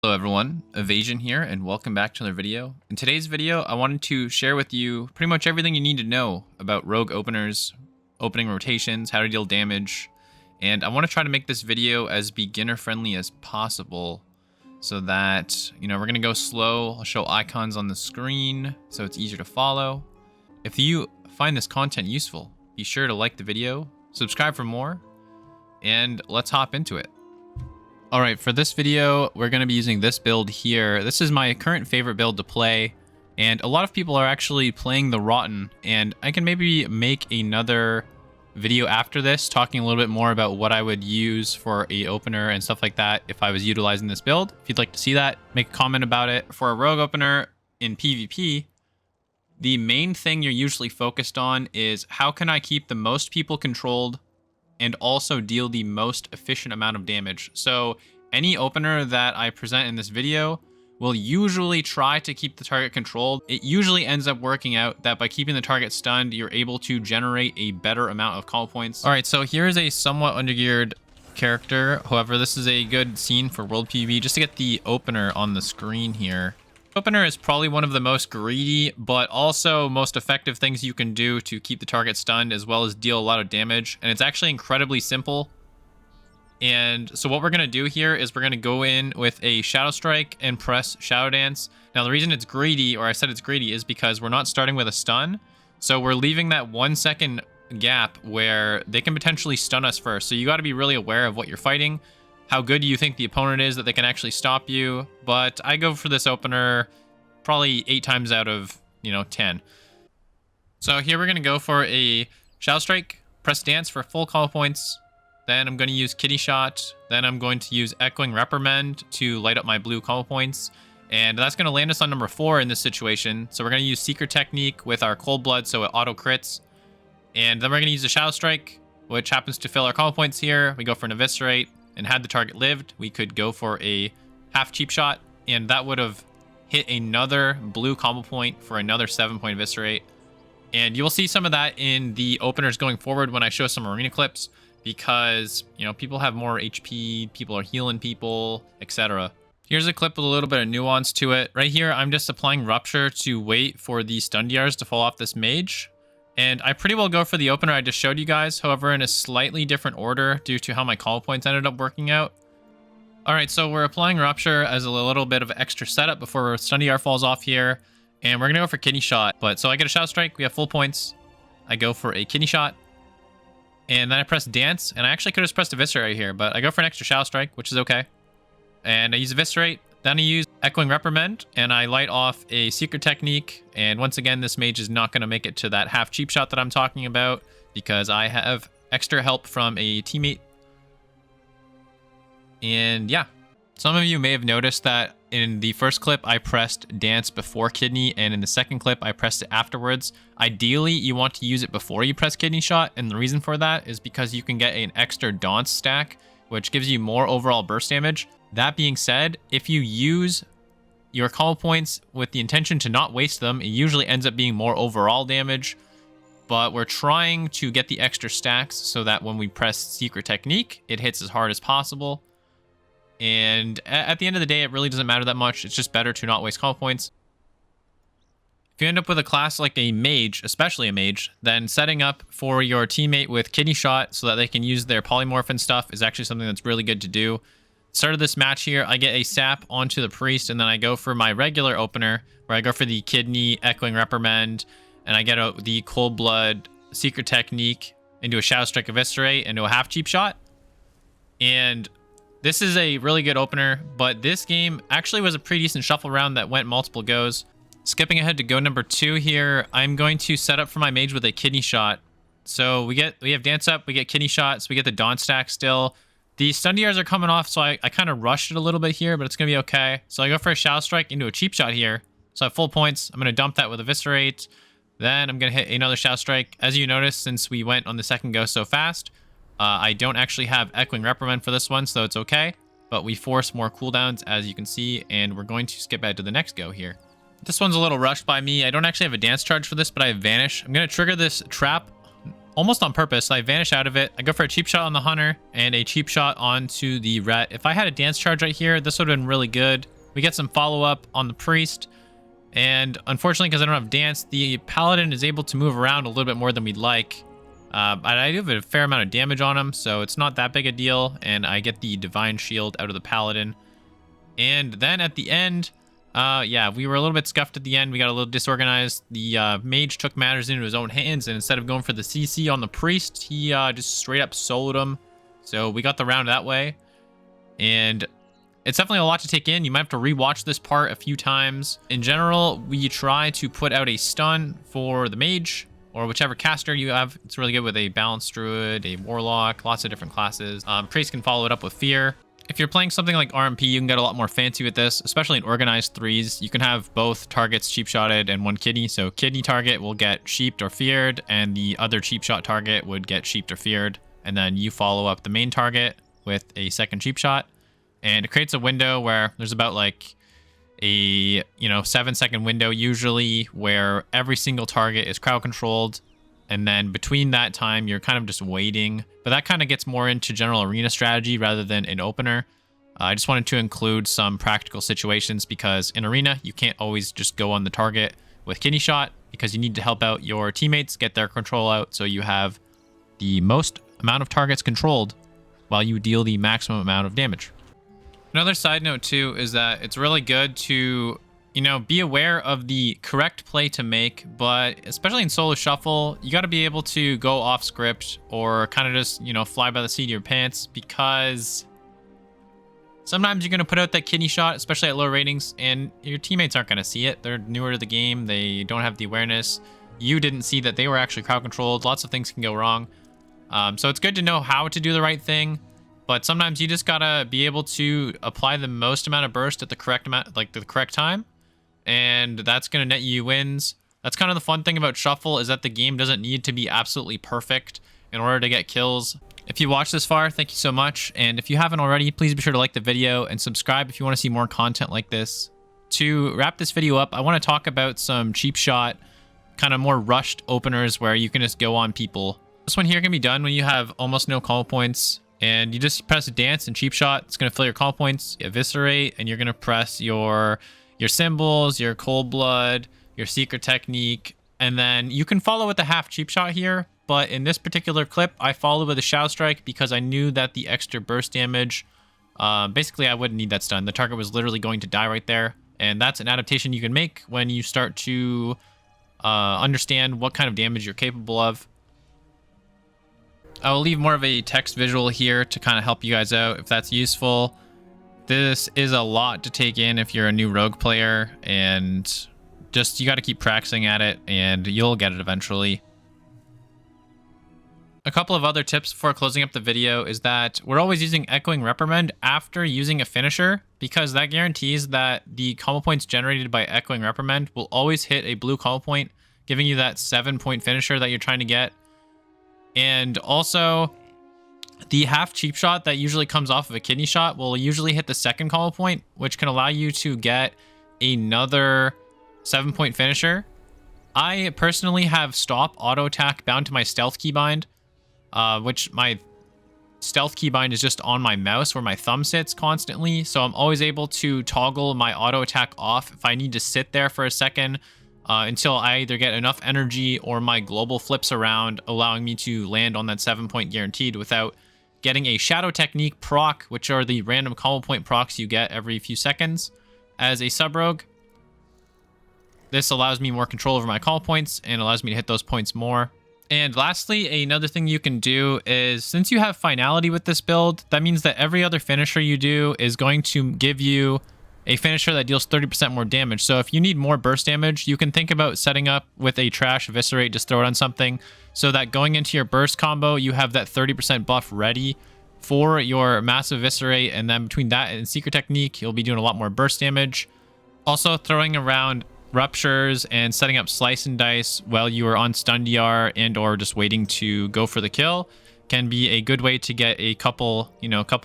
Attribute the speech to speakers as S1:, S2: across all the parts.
S1: Hello everyone, Evasion here, and welcome back to another video. In today's video, I wanted to share with you pretty much everything you need to know about rogue openers, opening rotations, how to deal damage, and I want to try to make this video as beginner friendly as possible so that, we're going to go slow. I'll show icons on the screen so it's easier to follow. If you find this content useful, be sure to like the video, subscribe for more, and let's hop into it. Alright, for this video, we're going to be using this build here. This is my current favorite build to play, and a lot of people are actually playing the Rotten, and I can maybe make another video after this talking a little bit more about what I would use for a opener and stuff like that if I was utilizing this build. If you'd like to see that, make a comment about it. For a rogue opener in PvP, the main thing you're usually focused on is how can I keep the most people controlled and also deal the most efficient amount of damage. So any opener that I present in this video will usually try to keep the target controlled. It usually ends up working out that by keeping the target stunned, you're able to generate a better amount of call points. All right, so here's a somewhat undergeared character. However, this is a good scene for world PvP just to get the opener on the screen here. Opener is probably one of the most greedy, but also most effective things you can do to keep the target stunned as well as deal a lot of damage. And it's actually incredibly simple. And so what we're going to do here is we're going to go in with a Shadow Strike and press Shadow Dance. Now the reason it's greedy, or I said it's greedy, is because we're not starting with a stun. So we're leaving that 1 second gap where they can potentially stun us first. So you got to be really aware of what you're fighting. How good do you think the opponent is that they can actually stop you? But I go for this opener probably 8 times out of, 10. So here we're going to go for a Shadow Strike, press Dance for full call points. Then I'm going to use Kitty Shot. Then I'm going to use Echoing Reprimand to light up my blue call points. And that's going to land us on number 4 in this situation. So we're going to use Secret Technique with our Cold Blood so it auto crits. And then we're going to use a Shadow Strike, which happens to fill our call points here. We go for an Eviscerate. And had the target lived, we could go for a half cheap shot, and that would have hit another blue combo point for another 7-point eviscerate. And you'll see some of that in the openers going forward when I show some arena clips, because people have more HP, people are healing people, etc. Here's a clip with a little bit of nuance to it. Right here, I'm just applying Rupture to wait for the stun DRs to fall off this mage. And I pretty well go for the opener I just showed you guys, however, in a slightly different order due to how my call points ended up working out. Alright, so we're applying Rupture as a little bit of extra setup before stun DR falls off here. And we're going to go for Kidney Shot. So I get a Shadow Strike, we have full points. I go for a Kidney Shot. And then I press Dance, and I actually could have pressed Eviscerate here, but I go for an extra Shadow Strike, which is okay. And I use Eviscerate. Then I use Echoing Reprimand, and I light off a Secret Technique. And once again, this mage is not going to make it to that half cheap shot that I'm talking about because I have extra help from a teammate. And yeah, some of you may have noticed that in the first clip, I pressed Dance before Kidney, and in the second clip, I pressed it afterwards. Ideally, you want to use it before you press Kidney Shot, and the reason for that is because you can get an extra Daunt stack, which gives you more overall burst damage. That being said, if you use your call points with the intention to not waste them, it usually ends up being more overall damage. But we're trying to get the extra stacks so that when we press Secret Technique, it hits as hard as possible. And at the end of the day, it really doesn't matter that much. It's just better to not waste call points. If you end up with a class like a mage, especially a mage, then setting up for your teammate with Kidney Shot so that they can use their polymorph and stuff is actually something that's really good to do. Start of this match here, I get a sap onto the priest, and then I go for my regular opener, where I go for the Kidney, Echoing Reprimand, and I get the Cold Blood Secret Technique into a Shadow Strike Eviscerate into a half cheap shot. And this is a really good opener, but this game actually was a pretty decent shuffle round that went multiple goes. Skipping ahead to go number 2 here, I'm going to set up for my mage with a Kidney Shot. So we have Dance up, we get Kidney Shot, so we get the Daunt stack still. The stun DRs are coming off, so I kind of rushed it a little bit here, but it's going to be okay. So I go for a Shadow Strike into a cheap shot here. So I have full points. I'm going to dump that with Eviscerate. Then I'm going to hit another Shadow Strike. As you notice, since we went on the second go so fast, I don't actually have Echoing Reprimand for this one, so it's okay. But we force more cooldowns, as you can see, and we're going to skip ahead to the next go here. This one's a little rushed by me. I don't actually have a Dance charge for this, but I have Vanish. I'm going to trigger this trap almost on purpose. I vanish out of it. I go for a cheap shot on the hunter and a cheap shot onto the ret. If I had a dance charge right here, this would have been really good. We get some follow-up on the priest. And unfortunately, because I don't have dance, the paladin is able to move around a little bit more than we'd like. But I do have a fair amount of damage on him, so it's not that big a deal. And I get the divine shield out of the paladin. And then at the end, yeah, we were a little bit scuffed at the end. We got a little disorganized. The mage took matters into his own hands, and instead of going for the CC on the priest, he just straight up soloed him. So we got the round that way. And it's definitely a lot to take in. You might have to rewatch this part a few times. In general, we try to put out a stun for the mage or whichever caster you have. It's really good with a balanced druid, a warlock, lots of different classes. Priest can follow it up with fear. If you're playing something like RMP, you can get a lot more fancy with this, especially in organized threes. You can have both targets cheap shotted and one kidney. So kidney target will get sheeped or feared, and the other cheap shot target would get sheeped or feared. And then you follow up the main target with a second cheap shot. And it creates a window where there's about like a 7-second window usually where every single target is crowd controlled. And then between that time, you're kind of just waiting. But that kind of gets more into general arena strategy rather than an opener. I just wanted to include some practical situations because in arena, you can't always just go on the target with kidney shot because you need to help out your teammates get their control out so you have the most amount of targets controlled while you deal the maximum amount of damage. Another side note too is that it's really good to, be aware of the correct play to make, but especially in solo shuffle, you got to be able to go off script or kind of just, fly by the seat of your pants because sometimes you're going to put out that kidney shot, especially at low ratings, and your teammates aren't going to see it. They're newer to the game. They don't have the awareness. You didn't see that they were actually crowd controlled. Lots of things can go wrong. So it's good to know how to do the right thing. But sometimes you just gotta be able to apply the most amount of burst at the correct amount, like the correct time, and that's gonna net you wins. That's kind of the fun thing about shuffle is that the game doesn't need to be absolutely perfect in order to get kills. If you watched this far, thank you so much, and if you haven't already, please be sure to like the video and subscribe if you want to see more content like this. To wrap this video up, I want to talk about some cheap shot, kind of more rushed openers where you can just go on people. This one here can be done when you have almost no combo points. And you just press dance and cheap shot. It's going to fill your call points, eviscerate, and you're going to press your symbols, your cold blood, your secret technique. And then you can follow with the half cheap shot here. But in this particular clip, I followed with a Shadow Strike because I knew that the extra burst damage, basically I wouldn't need that stun. The target was literally going to die right there. And that's an adaptation you can make when you start to understand what kind of damage you're capable of. I will leave more of a text visual here to kind of help you guys out if that's useful. This is a lot to take in if you're a new rogue player, and just you got to keep practicing at it and you'll get it eventually. A couple of other tips before closing up the video is that we're always using Echoing Reprimand after using a finisher because that guarantees that the combo points generated by Echoing Reprimand will always hit a blue combo point, giving you that 7-point finisher that you're trying to get. And also, the half cheap shot that usually comes off of a kidney shot will usually hit the second combo point, which can allow you to get another 7-point finisher. I personally have stop auto attack bound to my stealth keybind, which my stealth keybind is just on my mouse where my thumb sits constantly. So I'm always able to toggle my auto attack off if I need to sit there for a second. Until I either get enough energy or my global flips around, allowing me to land on that 7-point guaranteed without getting a Shadow Technique proc, which are the random combo point procs you get every few seconds as a sub-rogue. This allows me more control over my call points and allows me to hit those points more. And lastly, another thing you can do is, since you have finality with this build, that means that every other finisher you do is going to give you a finisher that deals 30% more damage. So if you need more burst damage, you can think about setting up with a trash eviscerate, just throw it on something so that going into your burst combo, you have that 30% buff ready for your massive eviscerate. And then between that and secret technique, you'll be doing a lot more burst damage. Also throwing around ruptures and setting up slice and dice while you are on stun DR and or just waiting to go for the kill can be a good way to get a couple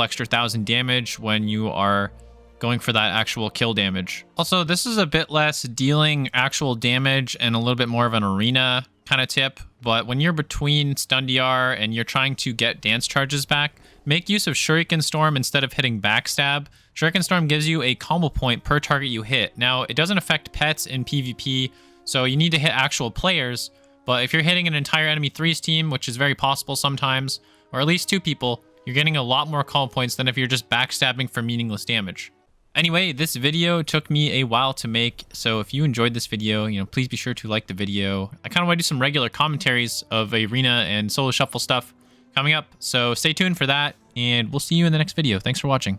S1: extra 1,000 damage when you are going for that actual kill damage. Also, this is a bit less dealing actual damage and a little bit more of an arena kind of tip, but when you're between stun DR and you're trying to get dance charges back, make use of Shuriken Storm instead of hitting backstab. Shuriken Storm gives you a combo point per target you hit. Now, it doesn't affect pets in PvP, so you need to hit actual players, but if you're hitting an entire enemy 3's team, which is very possible sometimes, or at least 2 people, you're getting a lot more combo points than if you're just backstabbing for meaningless damage. Anyway, this video took me a while to make, so if you enjoyed this video, please be sure to like the video. I kind of want to do some regular commentaries of arena and solo shuffle stuff coming up, so stay tuned for that, and we'll see you in the next video. Thanks for watching.